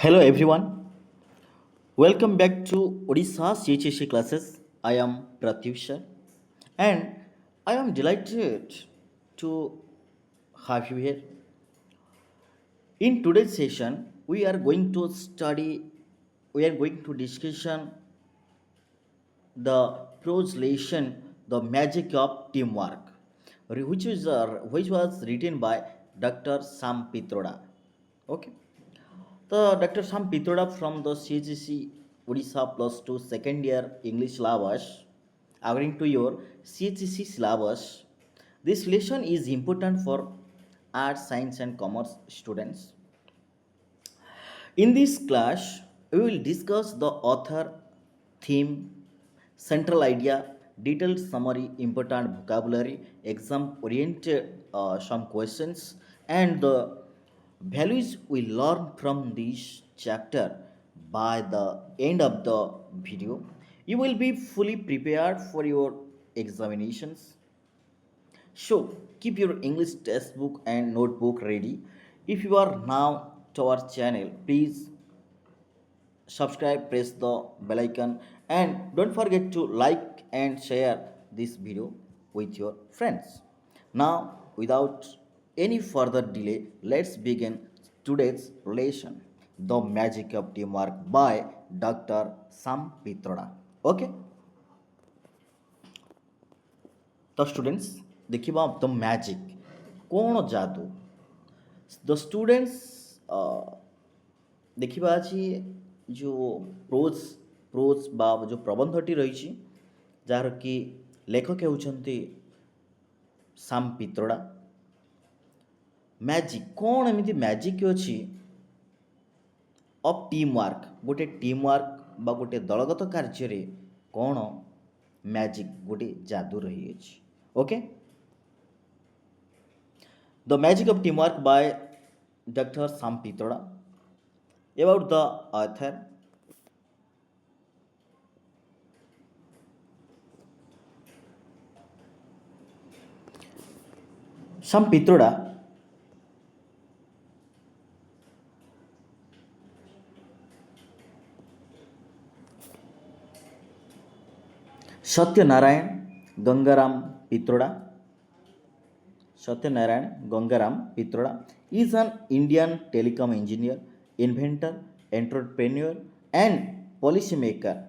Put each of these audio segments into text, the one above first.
Hello everyone, welcome back to Odisha CHSC classes. I am Pratyusha and I am delighted to have you here. In today's session, we are going to discussion the translation, the magic of teamwork, which was written by Dr. Sam Pitroda. Okay. The Dr. Sam Pitroda from the CHC Odisha plus 2 second year English syllabus. According to your CHC syllabus, this lesson is important for arts, science, and commerce students. In this class, we will discuss the author, theme, central idea, detailed summary, important vocabulary, exam oriented some questions, and the values we learn from this chapter. By the end of the video, you will be fully prepared for your examinations. So keep your English textbook and notebook ready. If you are now to our channel, please subscribe, press the bell icon, and don't forget to like and share this video with your friends. Now, without any further delay, let's begin today's lesson, The Magic of Teamwork by Dr. Sam Pitroda. Okay, the students, ଦେଖିବା the magic କ'ଣ ଯାଦୁ the students ଦେଖିବା ଅଛି ଯେଉଁ prose ବା ଯେଉଁ ପ୍ରବନ୍ଧଟି ରହିଛି ଯାହାର କି ଲେଖକ ହେଉଛନ୍ତି ସାମ୍ ପିତ୍ରୋଡା। ମ୍ୟାଜିକ୍ କ'ଣ ଏମିତି ମ୍ୟାଜିକ୍ ଅଛି ଅଫ୍ ଟିମ୍ ୱାର୍କ, ଗୋଟେ ଟିମ୍ ୱାର୍କ ବା ଗୋଟେ ଦଳଗତ କାର୍ଯ୍ୟରେ କ'ଣ ମ୍ୟାଜିକ୍ ଗୋଟେ ଯାଦୁ ରହିଅଛି। Okay, The Magic of Teamwork by Dr. Sam Pitroda. About the author, Sam Pitroda Satyanarayan Gangaram Pitroda is an Indian telecom engineer, inventor, entrepreneur, and policymaker.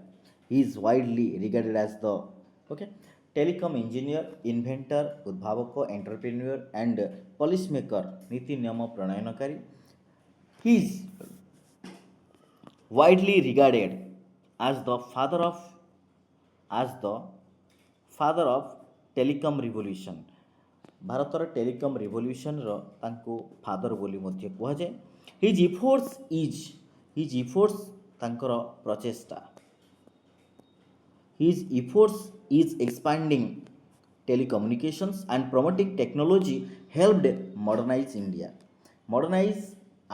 He is widely regarded as the telecom engineer, inventor, udbhavako, entrepreneur, and policymaker. Niti niyama pranayanakari. He is widely regarded as the father of telecom revolution. ଭାରତର telecom ରିଭଲ୍ୟୁସନର ତାଙ୍କୁ father ବୋଲି ମଧ୍ୟ କୁହାଯାଏ। His efforts ତାଙ୍କର ପ୍ରଚେଷ୍ଟା, his efforts is expanding telecommunications and promoting technology helped modernize India.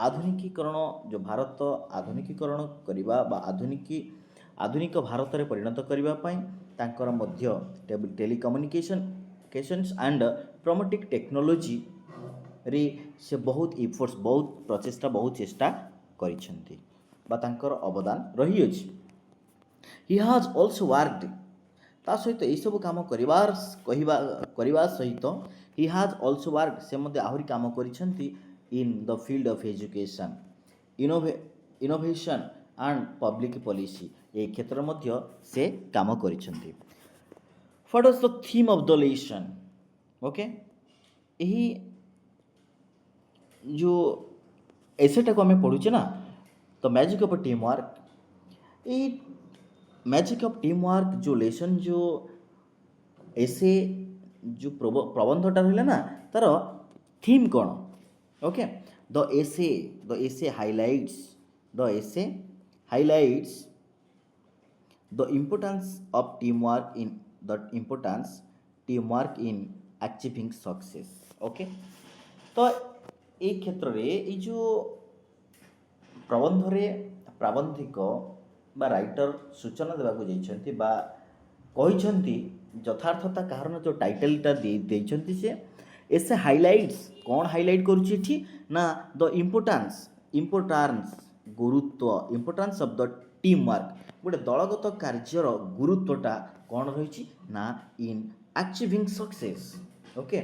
ଆଧୁନିକୀକରଣ, ଯେଉଁ ଭାରତ ଆଧୁନିକୀକରଣ କରିବା ବା ଆଧୁନିକ ଭାରତରେ ପରିଣତ କରିବା ପାଇଁ ତାଙ୍କର ମଧ୍ୟ ଟେଲିକମ୍ୟୁନିକେସନ୍ସ ଆଣ୍ଡ ପ୍ରମୋଟିଂ ଟେକ୍ନୋଲୋଜିରେ ସେ ବହୁତ ଇଫୋର୍ଟସ୍, ବହୁତ ପ୍ରଚେଷ୍ଟା, ବହୁତ ଚେଷ୍ଟା କରିଛନ୍ତି ବା ତାଙ୍କର ଅବଦାନ ରହିଅଛି। ହି ହାଜ୍ ଅଲସୋ ୱାର୍କଡ୍, ତା ସହିତ ଏହିସବୁ କାମ କରିବା ସହିତ ହି ହାଜ୍ ଅଲସୋ ୱାର୍କଡ୍, ସେ ମଧ୍ୟ ଆହୁରି କାମ କରିଛନ୍ତି in the field of education, innovation and public policy, ଏହି କ୍ଷେତ୍ରରେ ମଧ୍ୟ ସେ କାମ କରିଛନ୍ତି। What was the theme of the lesson? Okay, ଏହି ଯେଉଁ ଏସେଟାକୁ ଆମେ ପଢ଼ୁଛେ ନା, ତ ମ୍ୟାଜିକ୍ ଅଫ୍ ଟିମ୍ ୱାର୍କ, ଏଇ ମ୍ୟାଜିକ୍ ଅଫ୍ ଟିମ୍ ୱାର୍କ ଯେଉଁ ଲେସନ୍, ଯେଉଁ ଏସେ, ଯେଉଁ ପ୍ରବନ୍ଧଟା ରହିଲା ନା, ତାର ଥିମ୍ କ'ଣ? Okay, the essay highlights the importance of teamwork in achieving success. Okay, ତ এই କ୍ଷେତ୍ରରେ ଏଇ ଯେଉଁ ପ୍ରବନ୍ଧରେ ପ୍ରାବନ୍ଧିକ ବା ରାଇଟର ସୂଚନା ଦେବାକୁ ଯାଇଛନ୍ତି ବା କହିଛନ୍ତି ଯଥାର୍ଥତା କାରଣ ଯେଉଁ ଟାଇଟେଲଟା ଦେଇଛନ୍ତି, ସେ ଏସେ ହାଇଲାଇଟ୍ସ କ'ଣ ହାଇଲାଇଟ୍ କରୁଛି ଏଠି ନା, ଦ ଇମ୍ପୋର୍ଟାନ୍ସ ଗୁରୁତ୍ୱ importance of the team work ଗୋଟେ ଦଳଗତ କାର୍ଯ୍ୟର ଗୁରୁତ୍ୱଟା କ'ଣ ରହିଛି ନା ଇନ୍ ଆଚିଭିଂ ସକ୍ସେସ୍ ଓକେ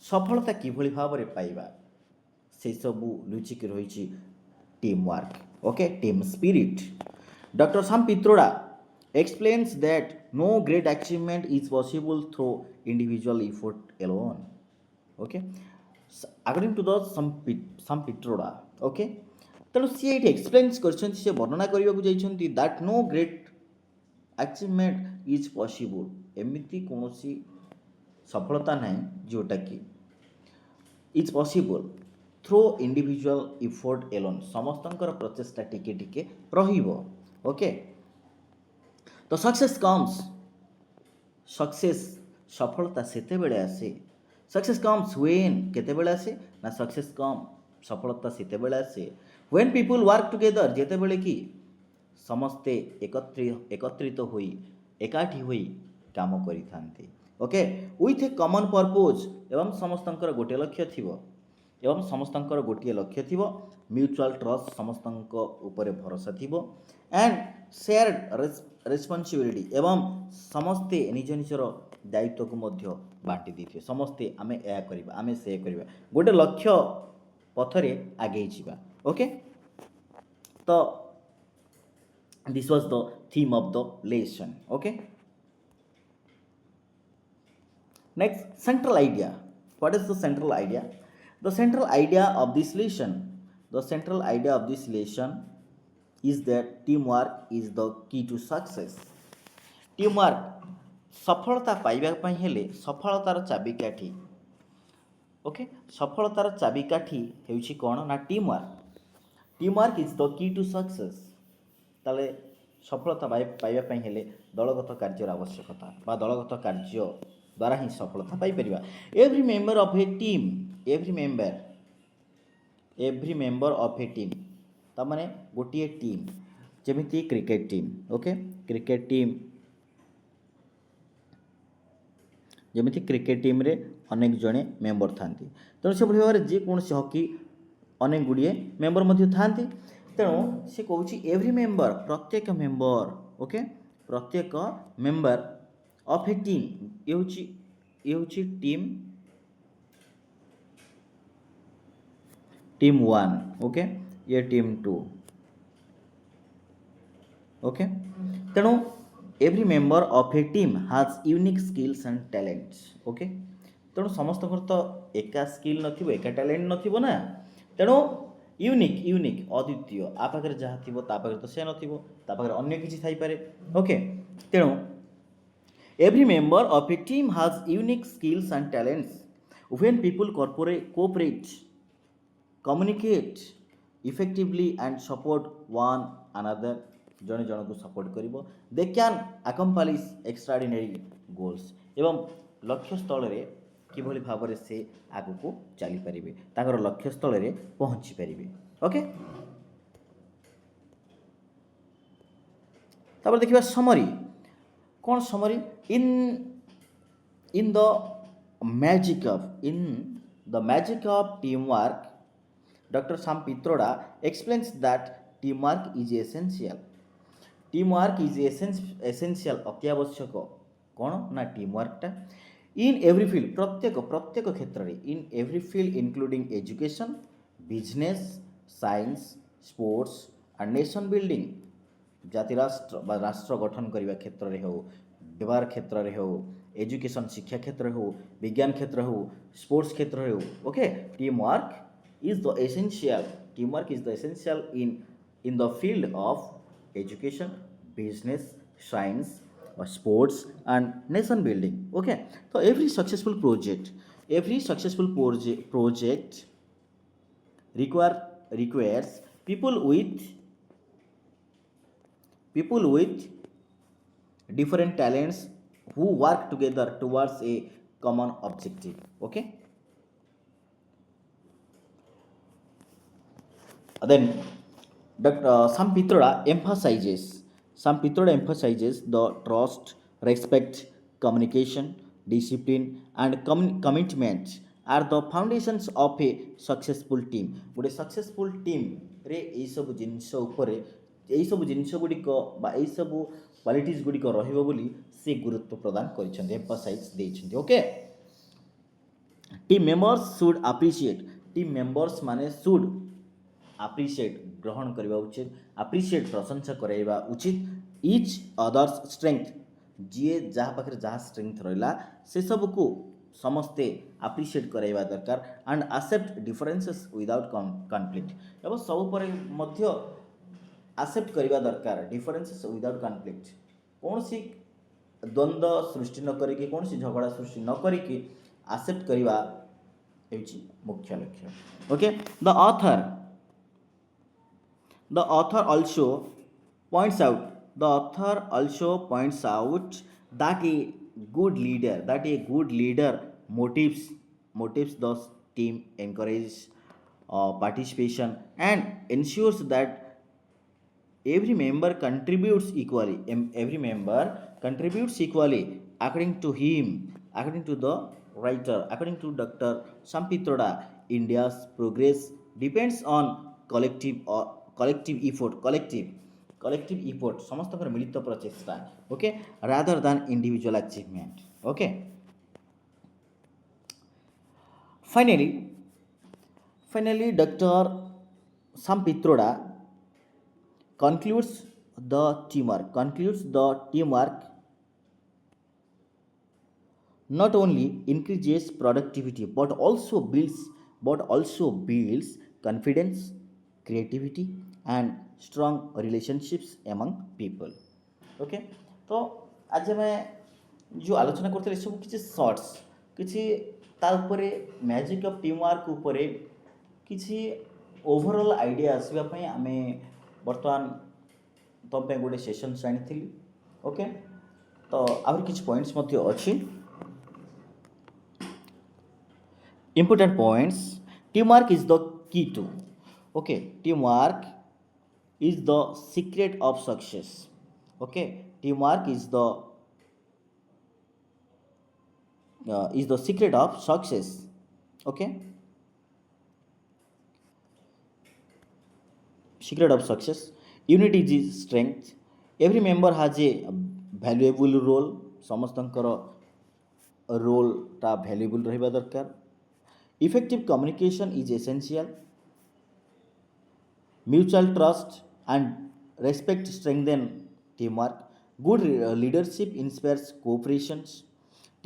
ସଫଳତା କିଭଳି ଭାବରେ ପାଇବା ସେସବୁ ଲୁଚିକି ରହିଛି team work okay team spirit doctor Sam Pitroda explains that no great achievement is possible through individual effort alone okay according to the some pitroda okay ତେଣୁ ସିଏ ଏଇଠି ଏକ୍ସପ୍ଲେନ୍ସ କରିଛନ୍ତି ସେ ବର୍ଣ୍ଣନା କରିବାକୁ ଯାଇଛନ୍ତି that no great achievement is possible ଏମିତି କୌଣସି ସଫଳତା ନାହିଁ ଯେଉଁଟାକି is possible throw individual effort Elon ସମସ୍ତଙ୍କର ପ୍ରଚେଷ୍ଟା ଟିକେ ଟିକେ ରହିବ ଓକେ ତ ସକ୍ସେସ୍ କମ୍ସ ସକ୍ସେସ୍ ସଫଳତା ସେତେବେଳେ ଆସେ ସକ୍ସେସ୍ କମ୍ସ ହ୍ୱେନ୍ କେତେବେଳେ ଆସେ ନା ସକ୍ସେସ୍ କମ୍ ସଫଳତା ସେତେବେଳେ ଆସେ ହ୍ୱେନ୍ ପିପୁଲ୍ ୱାର୍କ ଟୁଗେଦର ଯେତେବେଳେ କି ସମସ୍ତେ ଏକତ୍ରିତ ହୋଇ ଏକାଠି ହୋଇ କାମ କରିଥାନ୍ତି okay with a common purpose ଏବଂ ସମସ୍ତଙ୍କର ଗୋଟିଏ ଲକ୍ଷ୍ୟ ଥିବ ଏବଂ ସମସ୍ତଙ୍କର ଗୋଟିଏ ଲକ୍ଷ୍ୟ ଥିବ ମ୍ୟୁଚୁଆଲ୍ ଟ୍ରଷ୍ଟ ସମସ୍ତଙ୍କ ଉପରେ ଭରସା ଥିବ ଆଣ୍ଡ ସେୟାର୍ଡ ରେସ୍ପନ୍ସିବିଲିଟି ଏବଂ ସମସ୍ତେ ନିଜ ନିଜର ଦାୟିତ୍ୱକୁ ମଧ୍ୟ ବାଣ୍ଟି ଦେଇଥିବେ ସମସ୍ତେ ଆମେ ଏହା କରିବା ଆମେ ସେ କରିବା ଗୋଟେ ଲକ୍ଷ୍ୟ ପଥରେ ଆଗେଇ ଯିବା ଓକେ ତ this was the theme of the lesson okay next central idea what is the central idea the central idea of this lesson is that teamwork is the key to success teamwork ସଫଳତା ପାଇବା ପାଇଁ ହେଲେ ସଫଳତାର ଚାବିକାଠି okay ସଫଳତାର ଚାବିକାଠି ହେଉଛି କ'ଣ ନା ଟିମ୍ୱାର୍କ ଇଜ୍ ଦ କି ଟୁ ସକ୍ସେସ୍ ତାହେଲେ ସଫଳତା ପାଇବା ପାଇଁ ହେଲେ ଦଳଗତ କାର୍ଯ୍ୟର ଆବଶ୍ୟକତା ବା ଦଳଗତ କାର୍ଯ୍ୟ ଦ୍ୱାରା ହିଁ ସଫଳତା ପାଇପାରିବା every member of a team every member of a team ତାମାନେ ଗୋଟିଏ ଟିମ୍ ଯେମିତି cricket team okay cricket team ଯେମିତି କ୍ରିକେଟ୍ ଟିମ୍ରେ ଅନେକ ଜଣେ ମେମ୍ବର ଥାନ୍ତି ତେଣୁ ସେଭଳି ଭାବରେ ଯେକୌଣସି ହକି ଅନେକ ଗୁଡ଼ିଏ ମେମ୍ବର ମଧ୍ୟ ଥାନ୍ତି ତେଣୁ ସେ କହୁଛି ଏଭ୍ରି ମେମ୍ବର ପ୍ରତ୍ୟେକ ମେମ୍ବର ଓକେ ପ୍ରତ୍ୟେକ ମେମ୍ବର ଅଫ୍ ଏ ଟିମ୍ ଇଏ ହେଉଛି ଟିମ୍ 1 ଓକେ ଇଏ ଟିମ୍ 2 ଓକେ ତେଣୁ every member of a team has unique skills and talents okay ତେଣୁ ସମସ୍ତଙ୍କର ତ ଏକା ସ୍କିଲ୍ ନଥିବ ଏକା ଟ୍ୟାଲେଣ୍ଟ ନଥିବ ନା ତେଣୁ ୟୁନିକ୍ ଅଦ୍ୱିତୀୟ ଆ ପାଖରେ ଯାହା ଥିବ ତା ପାଖରେ ତ ସେ ନଥିବ ତା ପାଖରେ ଅନ୍ୟ କିଛି ଥାଇପାରେ ଓକେ ତେଣୁ every member of a team has unique skills and talents when people cooperate communicate effectively and support one another ଜଣେ ଜଣକୁ ସପୋର୍ଟ କରିବ ଦେ କ୍ୟାନ୍ ଆକମ୍ପାଲିସ୍ ଏକ୍ସଟ୍ରାଅର୍ଡିନାରୀ ଗୋଲ୍ସ ଏବଂ ଲକ୍ଷ୍ୟସ୍ଥଳରେ କିଭଳି ଭାବରେ ସେ ଆଗକୁ ଚାଲିପାରିବେ ତାଙ୍କର ଲକ୍ଷ୍ୟସ୍ଥଳରେ ପହଞ୍ଚି ପାରିବେ ଓକେ ତାପରେ ଦେଖିବା ସମରି କ'ଣ ସମରି in the magic of teamwork Dr. Sam Pitroda explains that teamwork is essential ଅତି ଆବଶ୍ୟକ କ'ଣ ନା ଟିମ୍ୱାର୍କଟା in every field ପ୍ରତ୍ୟେକ କ୍ଷେତ୍ରରେ in every field including education business science sports and nation building ଜାତି ରାଷ୍ଟ୍ର ବା ରାଷ୍ଟ୍ର ଗଠନ କରିବା କ୍ଷେତ୍ରରେ ହେଉ ବ୍ୟବହାର କ୍ଷେତ୍ରରେ ହେଉ ଏଜୁକେସନ୍ ଶିକ୍ଷା କ୍ଷେତ୍ରରେ ହେଉ ବିଜ୍ଞାନ କ୍ଷେତ୍ର ହେଉ ସ୍ପୋର୍ଟସ୍ କ୍ଷେତ୍ରରେ ହେଉ okay teamwork is the essential in the field of education business science sports and nation building okay so every successful project requires people with different talents who work together towards a common objective okay then Sam Pitroda emphasizes the trust respect communication discipline and commitment are the foundations of a successful team गोटे successful team रे एई सब जिनिस उपरे एई सब जिनिस गुड़िक एई सब qualities गुड़िक रहिबो बोली से गुरुत्व प्रदान करिसेंती एम्फसाइज देइसेंती okay team members should appreciate team members माने शुड अप्रिशिएट ग्रहण करबा उचित अप्रिशिएट प्रशंसा कराइबा उचित इच अदर्स स्ट्रेंथ जी जहाँ पाखे जहाँ स्ट्रेंथ रहा से सब को समस्ते अप्रिशिएट कराइबा दरकार and accept differences without conflict एवं सब पर मध्य एक्सेप्ट करबा दरकार डिफरेंसेस विदाउट कॉन्फ्लिक्ट कौन सी द्वंद्व सृष्टि न करिकी कौन सी झगड़ा सृष्टि न करिकी एक्सेप्ट करबा हेउची मुख्य लक्ष्य okay the author also points out the author also points out that a good leader motives the team encourages participation and ensures that every member contributes equally according to the writer according to Dr. Sampitroda India's progress depends on collective or collective effort समस्तकर मिलित प्रचेष्टा okay rather than individual achievement okay finally doctor Sam Pitroda concludes the teamwork not only increases productivity but also builds confidence creativity and strong relationships among people okay तो आज आम जो आलोचना करते सब किसी शॉर्ट्स किसी तारे मैजिक ऑफ टीम वर्क उपरे किसी ओवरऑल आइडिया आसवाई आम बर्तमान तुम पे गोटे सेशन आनी ओके तो आहुरी किसी पॉइंट्स अच्छी important points teamwork is the key to okay teamwork is the secret of success okay teamwork is the secret of success okay secret of success unity is strength every member has a valuable role समस्तंकर role टा valuable रहिबा दरकार effective communication is essential mutual trust and respect strengthen teamwork good leadership inspires cooperations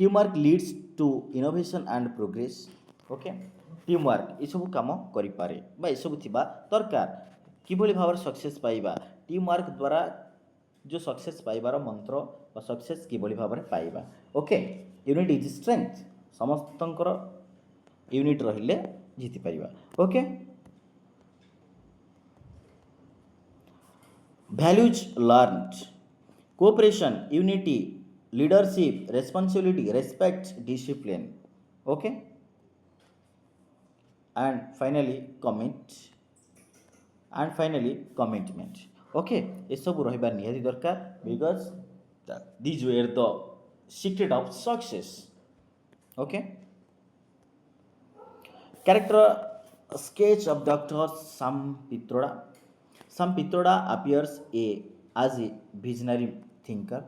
teamwork leads to innovation and progress okay teamwork ये सब काम करि पारे बा ये सब थिबा दरकार किभली भाव सक्सेस पाइबा टीमवर्क द्वारा जो सक्सेस पाइबार मंत्र और सक्सेस किभली भाव पाइबा ओके यूनिट इज स्ट्रेंथ समस्तंकर यूनिट रहिले जीति पारिबा okay values learned cooperation unity leadership responsibility respect discipline okay and finally commitment okay ये सब रहिबा निहाती दरकार because this were the secret of success okay Character sketch of Dr. Sam Pitroda. Sam Pitroda appears as a visionary thinker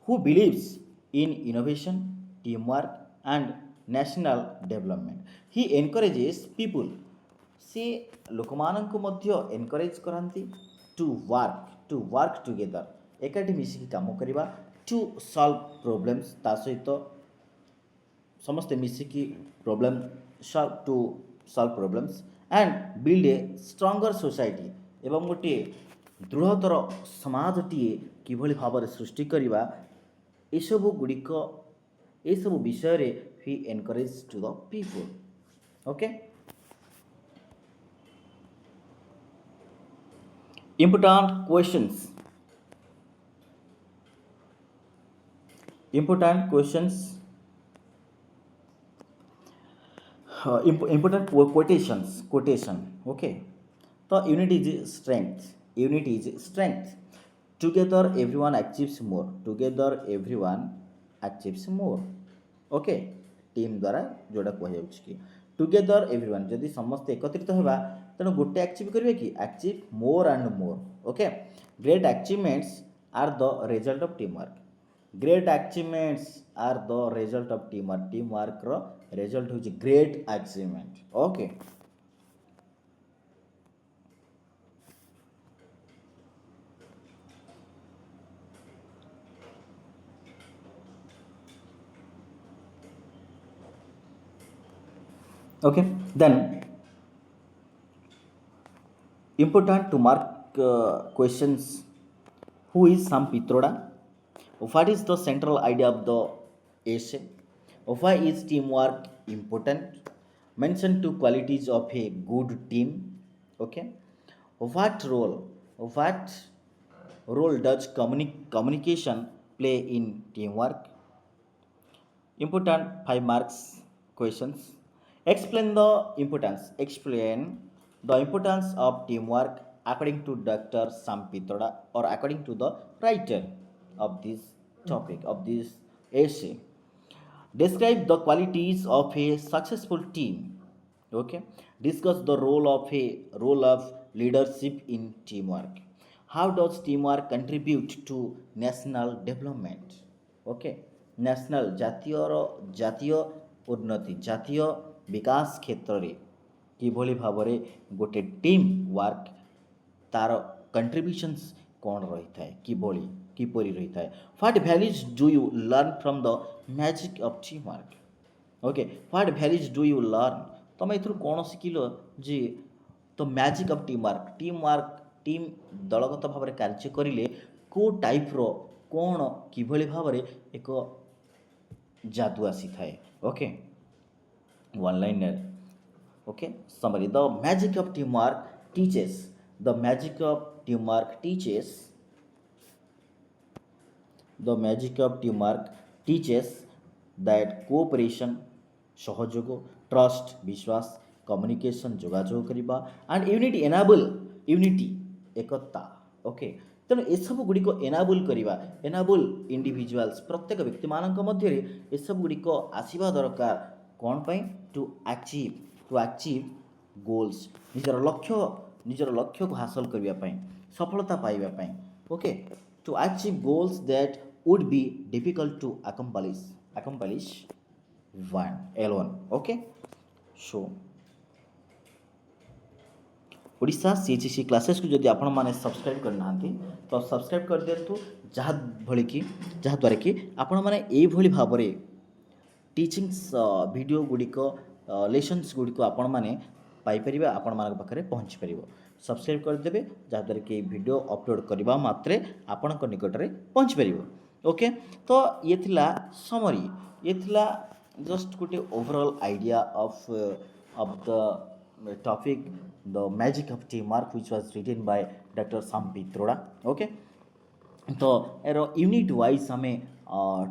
who believes in innovation, teamwork, and national development. He encourages people. से लोकमानंको मध्य encourage करांती to work together एकाठी मिसिकी काम करिबा to solve problems ता सहित समस्त मिसिकी problem solve problems and build a stronger society एवं गोटे दृढ़तर समाजटीए किभली भाव सृष्टि करवा एसबू गुड़िक एसबू विषय he encourage to the people okay important questions important quotation okay so unity is strength together everyone achieves more okay team द्वारा जोड़ा कह कि टुगेदर एवरीवन जदि समस्त एकत्रित होगा तेणु गोटे अचिव करेंगे कि achieve more and more okay great achievements are the result of team work great achievements are the result of team work रो रिजल्ट होची great achievement okay okay then important to mark questions who is Sam Pitroda what is the central idea of the essay why is teamwork important mention two qualities of a good team okay what role does communication play in teamwork important 5 marks questions explain the importance of teamwork according to Dr. Sampitoda or according to the writer of this topic of this essay describe the qualities of a successful team okay discuss the role of leadership in teamwork how does teamwork contribute to national development okay national ଜାତୀୟ ଉନ୍ନତି ଜାତୀୟ ବିକାଶ କ୍ଷେତ୍ରରେ କିଭଳି ଭାବରେ ଗୋଟେ team work ତାର କଣ୍ଟ୍ରିବ୍ୟୁସନ୍ସ କ'ଣ ରହିଥାଏ କିପରି ରହିଥାଏ what values do you learn from the magic of team work okay what values do you learn ତୁମେ ଏଥିରୁ କ'ଣ ଶିଖିଲ ଯେ the magic of team work team ଦଳଗତ ଭାବରେ କାର୍ଯ୍ୟ କରିଲେ କେଉଁ ଟାଇପ୍ର କ'ଣ କିଭଳି ଭାବରେ ଏକ जादू आसी थाए okay one liner okay summary the magic of teamwork teaches the magic of teamwork teaches the magic of teamwork teaches that cooperation सहयोग ट्रस्ट विश्वास कम्युनिकेशन जोगाजोग करवा and unity enable unity Ekta okay तेणु एसबू गुड़िक एनाबुल करवा एनाबुल इंडिविजुअल्स प्रत्येक व्यक्ति मानक मध्य एसबू गुड़िक आसवा दरकार कौन पाई टू अचीव गोल्स निजर लक्ष्य को हासिल करने सफलता पाइबापी okay to achieve goals that would be difficult to accomplish one alone okay so Odisha CHC classes को जदि आपण मैंने सब्सक्राइब करना तो सब्सक्राइब कर दिंतु जहाँद्वारा कि आपण मैंने ये भाव में टीचिंग्स वीडियो गुड़िक लेसन्स गुड़िक आपण मैंने पाइपर आपण मान पाखे पहुँची पार सब्सक्राइब करदे जहाँद्वारा कि वीडियो अपलोड करने मात्रे आपण निकट में पहुँची पार ओके तो ये थिला समरी ये थिला जस्ट गोटे overall idea of the topic the magic of teamwork which was written by Dr. Sam Pitroda okay तो यार यूनिट वाइज आम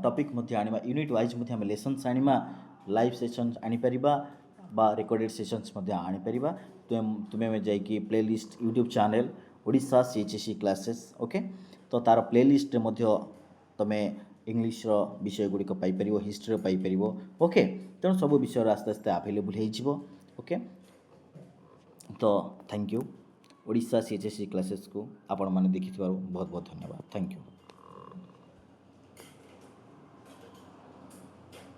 टॉपिक आनिमा यूनिट वाइज आम लेसन्स आनिमा लाइव सेशंस आनीपर बा रिकॉर्डेड सेशंस आनीपर तुम्हें जाकि playlist YouTube channel Odisha CHC classes okay तो तार playlist तुम्हें इंग्लीश विषय गुड़िक पाइपर हिस्ट्री पाइपर ओके तेणु सब विषय आस्ते आस्ते आवेलेबल हो ओके तो thank you Odisha CHC classes को आपण मैंने देखि बहुत बहुत धन्यवाद थैंक यू।